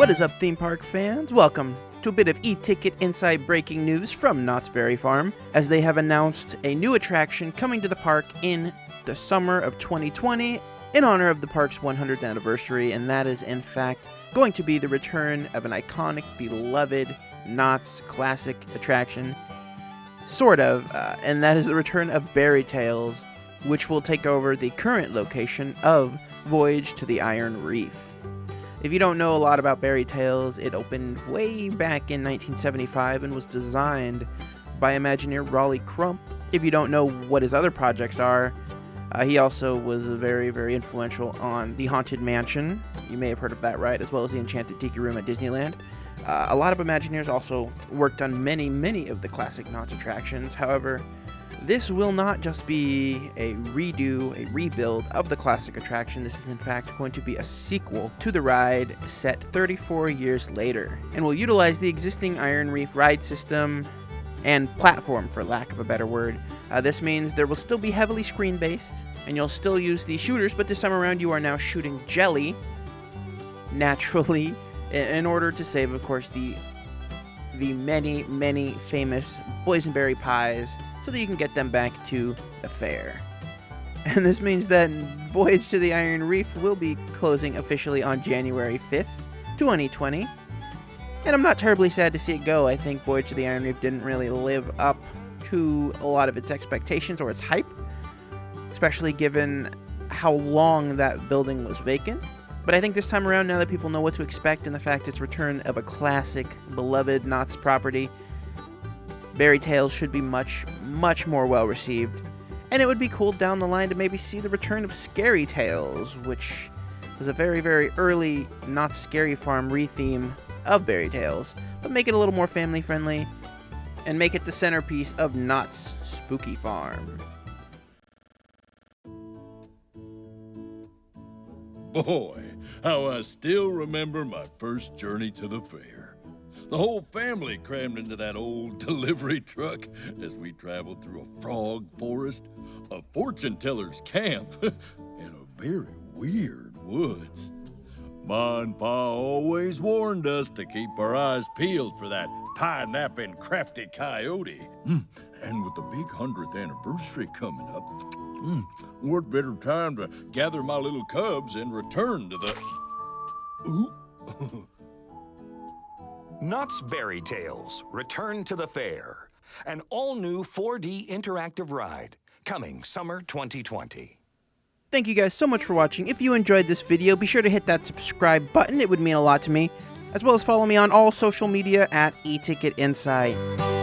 What is up, theme park fans? Welcome to a bit of e-ticket inside breaking news from Knott's Berry Farm, as they have announced a new attraction coming to the park in the summer of 2020 in honor of the park's 100th anniversary, and that is in fact going to be the return of an iconic, beloved Knott's classic attraction, sort of, and that is the return of Berry Tales, which will take over the current location of Voyage to the Iron Reef. If you don't know a lot about Berry Tales, it opened way back in 1975 and was designed by Imagineer Raleigh Crump. If you don't know what his other projects are, he also was very, very influential on the Haunted Mansion. You may have heard of that, right? As well as the Enchanted Tiki Room at Disneyland. A lot of Imagineers also worked on many of the classic Knott's attractions. However, this will not just be a redo, a rebuild of the classic attraction. This is in fact going to be a sequel to the ride set 34 years later, and will utilize the existing Iron Reef ride system and platform, for lack of a better word. This means there will still be heavily screen-based, and you'll still use the shooters, but this time around you are now shooting jelly, naturally, in order to save, of course, the many famous boysenberry pies, so that you can get them back to the fair. And this means that Voyage to the Iron Reef will be closing officially on January 5th, 2020. And I'm not terribly sad to see it go. I think Voyage to the Iron Reef didn't really live up to a lot of its expectations or its hype, especially given how long that building was vacant. But I think this time around, now that people know what to expect and the fact it's return of a classic, beloved Knott's property, Berry Tales should be much more well received. And it would be cool down the line to maybe see the return of Scary Tales, which was a very early Knott's Scary Farm retheme of Berry Tales, but make it a little more family friendly and make it the centerpiece of Knott's Spooky Farm. Boy, how I still remember my first journey to the fair. The whole family crammed into that old delivery truck as we traveled through a frog forest, a fortune teller's camp, and a very weird woods. Ma and Pa always warned us to keep our eyes peeled for that pie-napping, crafty coyote. And with the big 100th anniversary coming up, what better time to gather my little cubs and return to the... Ooh. Knott's Berry Tales, Return to the Fair. An all-new 4D interactive ride, coming summer 2020. Thank you guys so much for watching. If you enjoyed this video, be sure to hit that subscribe button. It would mean a lot to me. As well as follow me on all social media at eTicketInsight.